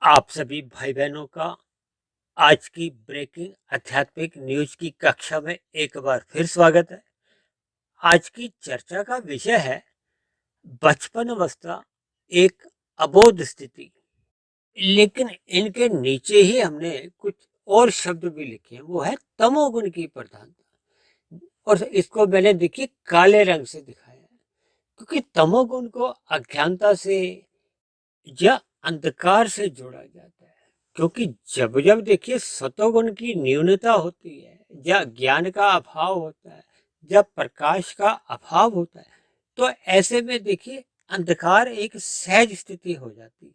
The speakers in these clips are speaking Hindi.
आप सभी भाई बहनों का आज की ब्रेकिंग आध्यात्मिक न्यूज की कक्षा में एक बार फिर स्वागत है। आज की चर्चा का विषय है बचपन अवस्था, एक अबोध स्थिति। लेकिन इनके नीचे ही हमने कुछ और शब्द भी लिखे हैं, वो है तमोगुण की प्रधानता। और इसको मैंने देखिए काले रंग से दिखाया है, क्योंकि तमोगुण को अज्ञानता से या अंधकार से जोड़ा जाता है। क्योंकि जब जब देखिए सतोगुण की न्यूनता होती है या ज्ञान का अभाव होता है, जब प्रकाश का अभाव होता है, तो ऐसे में देखिए अंधकार एक सहज स्थिति हो जाती है।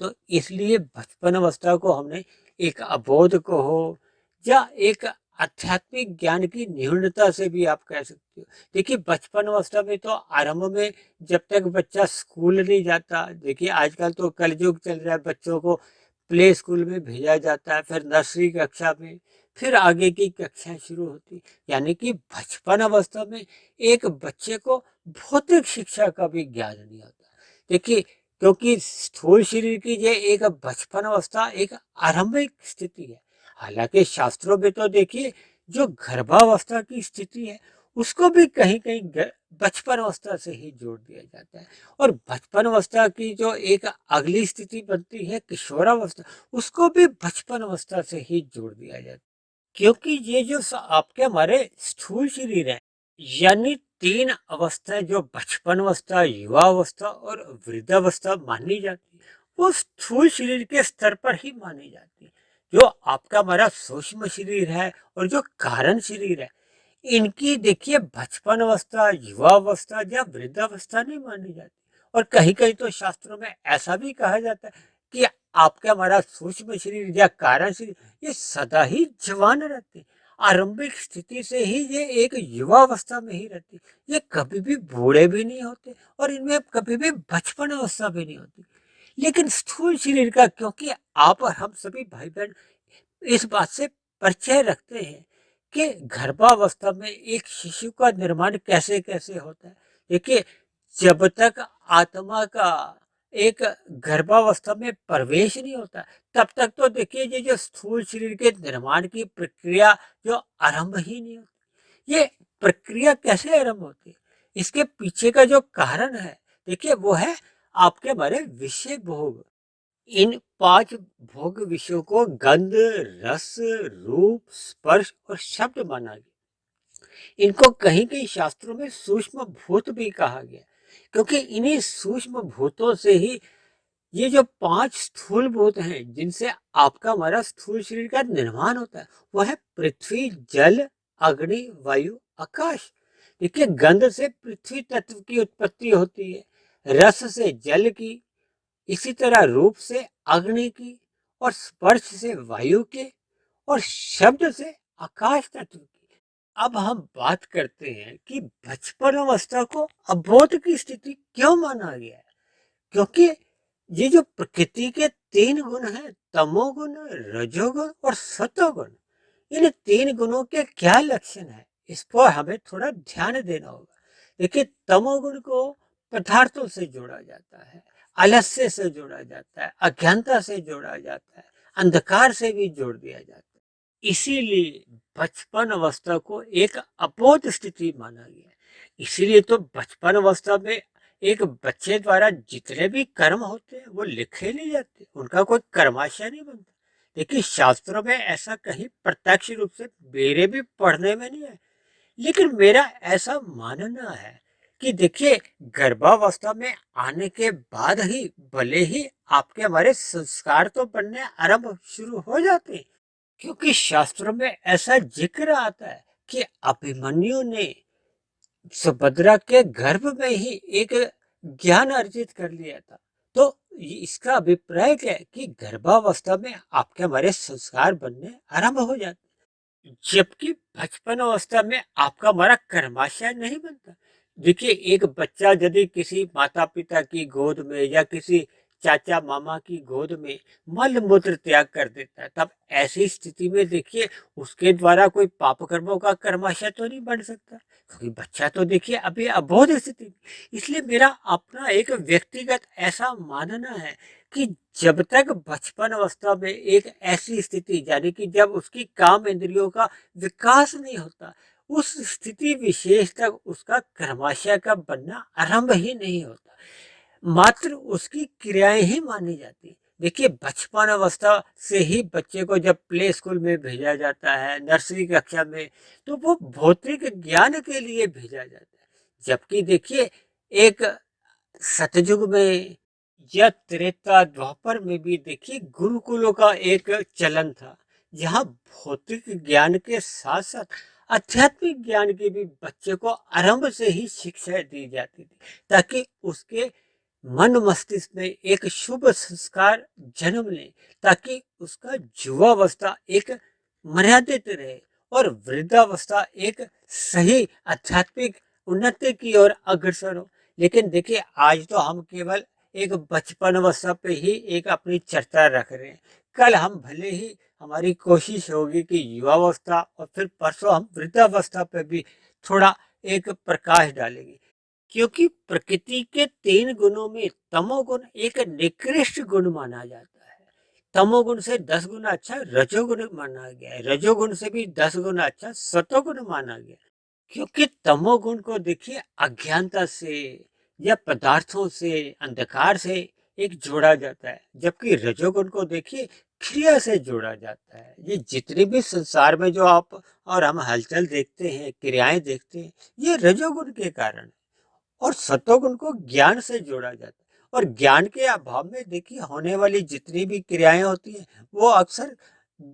तो इसलिए बचपन अवस्था को हमने एक अबोध को हो या एक आध्यात्मिक ज्ञान की न्यूनता से भी आप कह सकते हो। देखिए बचपन अवस्था में तो आरंभ में जब तक बच्चा स्कूल नहीं जाता, देखिए आजकल तो कलयुग चल रहा है, बच्चों को प्ले स्कूल में भेजा जाता है, फिर नर्सरी कक्षा में, फिर आगे की कक्षाएं शुरू होती। यानी कि बचपन अवस्था में एक बच्चे को भौतिक शिक्षा का भी ज्ञान नहीं होता। देखिए क्योंकि स्थूल शरीर की ये एक बचपन अवस्था एक आरंभिक स्थिति है। हालांकि शास्त्रों में तो देखिए जो गर्भावस्था की स्थिति है उसको भी कहीं कहीं बचपन अवस्था से ही जोड़ दिया जाता है। और बचपन अवस्था की जो एक अगली स्थिति बनती है किशोरावस्था, उसको भी बचपन अवस्था से ही जोड़ दिया जाता है। क्योंकि ये जो आपके हमारे स्थूल शरीर है, यानी तीन अवस्थाएं जो बचपन अवस्था, युवा अवस्था और वृद्धावस्था मानी जाती है, वो स्थूल शरीर के स्तर पर ही मानी जाती है। जो आपका हमारा सूक्ष्म शरीर है और जो कारण शरीर है, इनकी देखिए बचपन अवस्था, युवा अवस्था या वृद्धावस्था नहीं मानी जाती। और कहीं कहीं तो शास्त्रों में ऐसा भी कहा जाता है कि आपका हमारा सूक्ष्म शरीर या कारण शरीर ये सदा ही जवान रहते, आरंभिक स्थिति से ही ये एक युवा अवस्था में ही रहती, ये कभी भी बूढ़े भी नहीं होते और इनमें कभी भी बचपन अवस्था भी नहीं होती। लेकिन स्थूल शरीर का, क्योंकि आप और हम सभी भाई बहन इस बात से परिचय रखते हैं कि गर्भावस्था में एक शिशु का निर्माण कैसे कैसे होता है। देखिए जब तक आत्मा का एक गर्भावस्था में प्रवेश नहीं होता, तब तक तो देखिए ये जो स्थूल शरीर के निर्माण की प्रक्रिया जो आरंभ ही नहीं होती। ये प्रक्रिया कैसे आरंभ होती है, इसके पीछे का जो कारण है, देखिए वो है आपके हमारे विषय भोग। इन पांच भोग विषयों को गंध, रस, रूप, स्पर्श और शब्द माना गया। इनको कहीं कहीं शास्त्रों में सूक्ष्म भूत भी कहा गया, क्योंकि इन्हीं सूक्ष्म भूतों से ही ये जो पांच स्थूल भूत हैं जिनसे आपका हमारा स्थूल शरीर का निर्माण होता है, वो है पृथ्वी, जल, अग्नि, वायु, आकाश। देखिए गंध से पृथ्वी तत्व की उत्पत्ति होती है, रस से जल की, इसी तरह रूप से अग्नि की, और स्पर्श से वायु के, और शब्द से आकाश तत्व की। अब हम बात करते हैं कि बचपन अवस्था को अबोध की स्थिति क्यों माना गया है। क्योंकि ये जो प्रकृति के तीन गुण हैं, तमोगुण, रजोगुण और सतोगुण, इन तीन गुणों के क्या लक्षण है, इस पर हमें थोड़ा ध्यान देना होगा। देखिए तमोगुण को पदार्थों से जोड़ा जाता है, आलस्य से जोड़ा जाता है, अज्ञानता से जोड़ा जाता है, अंधकार से भी जोड़ दिया जाता है। इसीलिए बचपन अवस्था को एक अबोध स्थिति माना गया है। इसीलिए तो बचपन अवस्था में एक बच्चे द्वारा जितने भी कर्म होते हैं वो लिखे नहीं जाते, उनका कोई कर्माशय नहीं बनता। देखिए शास्त्रों में ऐसा कहीं प्रत्यक्ष रूप से मेरे भी पढ़ने में नहीं है, लेकिन मेरा ऐसा मानना है कि देखिए गर्भावस्था में आने के बाद ही भले ही आपके हमारे संस्कार तो बनने आरंभ शुरू हो जाते हैं। क्योंकि शास्त्रों में ऐसा जिक्र आता है कि अभिमन्यु ने सुभद्रा के गर्भ में ही एक ज्ञान अर्जित कर लिया था। तो इसका अभिप्राय क्या है कि गर्भावस्था में आपके हमारे संस्कार बनने आरंभ हो जाते, जबकि बचपन अवस्था में आपका हमारा कर्माशय नहीं बनता। देखिए एक बच्चा यदि किसी माता पिता की गोद में या किसी चाचा मामा की गोद में मल मूत्र त्याग कर देता है, तब ऐसी स्थिति में देखिए उसके द्वारा कोई पाप कर्मों का कर्माशय तो नहीं बन सकता, क्योंकि बच्चा तो देखिए अभी अबोध स्थिति में। इसलिए मेरा अपना एक व्यक्तिगत ऐसा मानना है कि जब तक बचपन अवस्था में एक ऐसी स्थिति, यानी कि जब उसकी काम इंद्रियों का विकास नहीं होता, उस स्थिति विशेष तक उसका कर्माशय का बनना आरंभ ही नहीं होता, मात्र उसकी क्रियाएं ही मानी जाती। देखिए बचपन अवस्था से ही बच्चे को जब प्ले स्कूल में भेजा जाता है, नर्सरी कक्षा में, तो वो भौतिक ज्ञान के लिए भेजा जाता है। जबकि देखिए एक सतयुग में या त्रेता द्वापर में भी देखिए गुरुकुलों का एक चलन था, जहाँ भौतिक ज्ञान के साथ साथ आध्यात्मिक ज्ञान की भी बच्चे को आरंभ से ही शिक्षा दी जाती थी, ताकि उसके मन मस्तिष्क में एक शुभ संस्कार जन्म ले, ताकि उसका युवावस्था एक मर्यादित रहे और वृद्धावस्था एक सही आध्यात्मिक उन्नति की ओर अग्रसर हो। लेकिन देखिए आज तो हम केवल एक बचपन अवस्था पे ही एक अपनी चर्चा रख रहे हैं। कल हम भले ही हमारी कोशिश होगी कि युवावस्था और फिर परसों हम वृद्धावस्था पे भी थोड़ा एक प्रकाश डालेंगे, क्योंकि प्रकृति के 3 गुणों में तमोगुण एक निकृष्ट गुण माना जाता है। तमोगुण से 10 गुना अच्छा रजोगुण माना गया है, रजोगुण से भी 10 गुना अच्छा सतोगुण माना गया है। क्योंकि तमोगुण को देखिए अज्ञानता से या पदार्थों से, अंधकार से एक जोड़ा जाता है, जबकि रजोगुण को देखिए क्रिया से जोड़ा जाता है। ये जितने भी संसार में जो आप और हम हलचल देखते हैं, क्रियाएं देखते हैं, ये रजोगुण के कारण है। और सतोगुण को ज्ञान से जोड़ा जाता है, और ज्ञान के अभाव में देखिए होने वाली जितनी भी क्रियाएं होती हैं वो अक्सर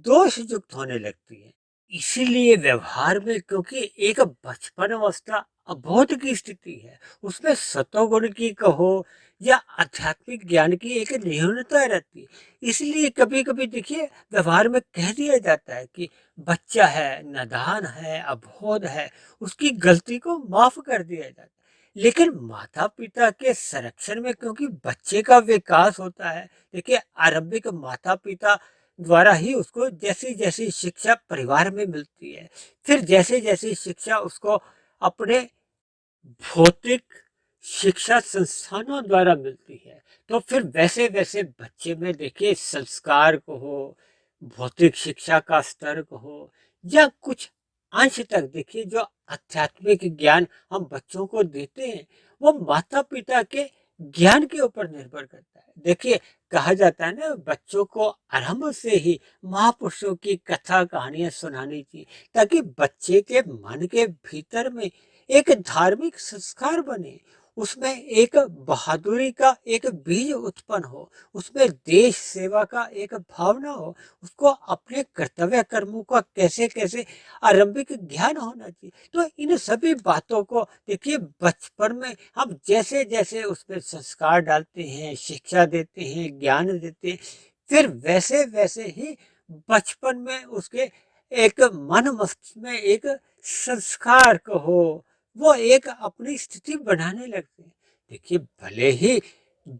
दोष युक्त होने लगती है। इसीलिए व्यवहार में, क्योंकि एक बचपन अवस्था अबोध की स्थिति है, उसमें सतोगुण की कहो या आध्यात्मिक ज्ञान की एक न्यूनता रहती है। इसलिए कभी कभी देखिए व्यवहार में कह दिया जाता है कि बच्चा है, नादान है, अबोध है, उसकी गलती को माफ कर दिया जाता है। लेकिन माता पिता के संरक्षण में, क्योंकि बच्चे का विकास होता है, देखिए आरंभिक माता पिता द्वारा ही उसको जैसी जैसी शिक्षा परिवार में मिलती है, फिर जैसे जैसी शिक्षा उसको अपने भौतिक शिक्षा संस्थानों द्वारा मिलती है, तो फिर वैसे वैसे बच्चे में देखिए संस्कार को हो, भौतिक शिक्षा का स्तर को हो, या कुछ अंश तक देखिए जो आध्यात्मिक ज्ञान हम बच्चों को देते हैं, वो माता पिता के ज्ञान के ऊपर निर्भर करता है। देखिए कहा जाता है ना, बच्चों को आरंभ से ही महापुरुषों की कथा कहानियां सुनानी चाहिए, ताकि बच्चे के मन के भीतर में एक धार्मिक संस्कार बने, उसमें एक बहादुरी का एक बीज उत्पन्न हो, उसमें देश सेवा का एक भावना हो, उसको अपने कर्तव्य कर्मों का कैसे कैसे आरंभिक ज्ञान होना चाहिए। तो इन सभी बातों को देखिए बचपन में हम जैसे जैसे उसमें संस्कार डालते हैं, शिक्षा देते हैं, ज्ञान देते हैं, फिर वैसे वैसे ही बचपन में उसके एक मन मस्तिष्क में एक संस्कार को हो, वो एक अपनी स्थिति बनाने लगते हैं। देखिए भले ही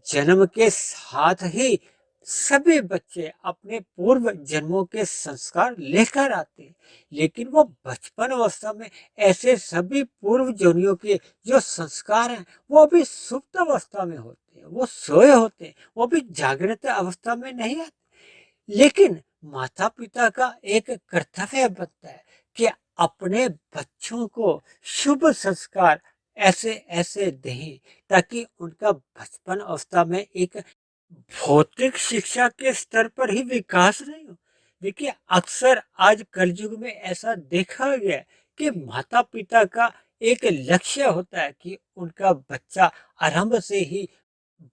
जन्म के साथ ही सभी बच्चे अपने पूर्व जन्मों के संस्कार लेकर आते हैं, लेकिन वो बचपन अवस्था में ऐसे सभी पूर्व जन्मों के जो संस्कार हैं वो भी सुप्त अवस्था में होते हैं, वो सोए होते हैं, वो भी जागृत अवस्था में नहीं आते। लेकिन माता पिता का एक कर्तव्य बनता है कि अपने बच्चों को शुभ संस्कार ऐसे ऐसे दें, ताकि उनका बचपन अवस्था में एक भौतिक शिक्षा के स्तर पर ही विकास नहीं हो। देखिए अक्सर आज कलयुग में ऐसा देखा गया है कि माता पिता का एक लक्ष्य होता है कि उनका बच्चा आरंभ से ही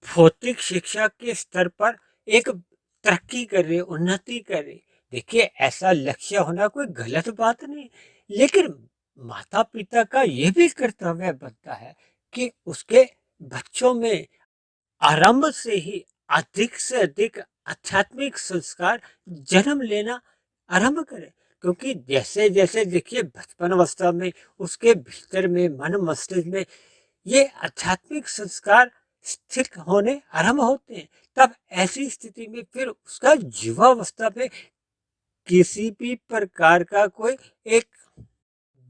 भौतिक शिक्षा के स्तर पर एक तरक्की करे, उन्नति करे। देखिए ऐसा लक्ष्य होना कोई गलत बात नहीं, लेकिन माता पिता का यह भी कर्तव्य बनता है कि उसके बच्चों में आरंभ से ही अधिक से अधिक आध्यात्मिक संस्कार जन्म लेना आरंभ करें, क्योंकि जैसे जैसे देखिए बचपन अवस्था में उसके भीतर में मन मस्तिष्क में ये आध्यात्मिक संस्कार स्थिर होने आरंभ होते हैं, तब ऐसी स्थिति में फिर उसका युवावस्था पे किसी भी प्रकार का कोई एक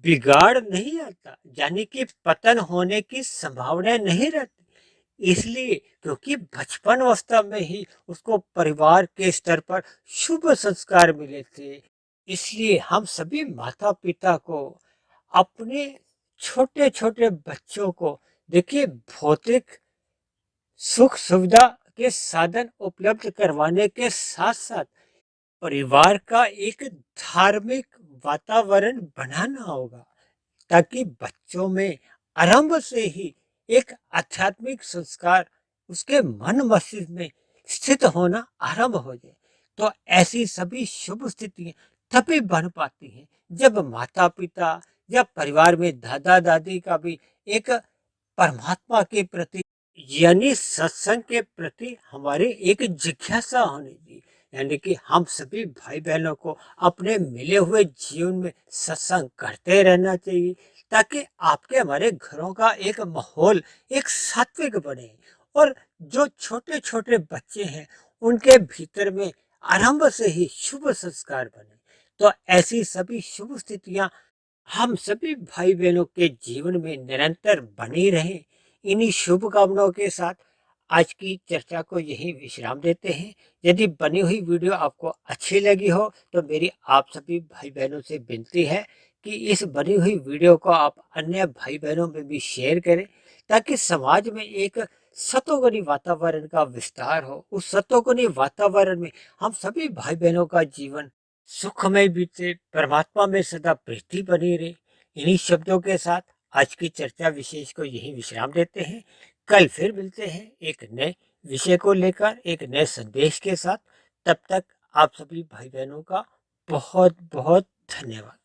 बिगाड़ नहीं आता, यानी कि पतन होने की संभावना नहीं रहती। इसलिए क्योंकि बचपन अवस्था में ही उसको परिवार के स्तर पर शुभ संस्कार मिले थे, इसलिए हम सभी माता पिता को अपने छोटे छोटे बच्चों को देखिए भौतिक सुख सुविधा के साधन उपलब्ध करवाने के साथ साथ परिवार का एक धार्मिक वातावरण बनाना होगा, ताकि बच्चों में आरंभ से ही एक आध्यात्मिक संस्कार उसके मन मस्तिष्क में स्थित होना आरंभ हो जाए। तो ऐसी सभी शुभ स्थितियां तभी बन पाती हैं जब माता पिता या परिवार में दादा दादी का भी एक परमात्मा के प्रति यानी सत्संग के प्रति हमारी एक जिज्ञासा होनी चाहिए। यानी कि हम सभी भाई बहनों को अपने मिले हुए जीवन में सत्संग करते रहना चाहिए, ताकि आपके हमारे घरों का एक माहौल एक सात्विक बने और जो छोटे छोटे बच्चे हैं उनके भीतर में आरंभ से ही शुभ संस्कार बने। तो ऐसी सभी शुभ स्थितियां हम सभी भाई बहनों के जीवन में निरंतर बनी रहें। इन्हीं शुभकामनाओं के साथ आज की चर्चा को यही विश्राम देते हैं। यदि बनी हुई वीडियो आपको अच्छी लगी हो तो मेरी आप सभी भाई बहनों से विनती है कि इस बनी हुई वीडियो को आप अन्य भाई बहनों में भी शेयर करें, ताकि समाज में एक सतोगुणी वातावरण का विस्तार हो। उस सतोगुणी वातावरण में हम सभी भाई बहनों का जीवन सुखमय बीते, परमात्मा में सदा प्रीति बनी रहे। इन्हीं शब्दों के साथ आज की चर्चा विशेष को यही विश्राम देते हैं। कल फिर मिलते हैं एक नए विषय को लेकर, एक नए संदेश के साथ। तब तक आप सभी भाई बहनों का बहुत बहुत धन्यवाद।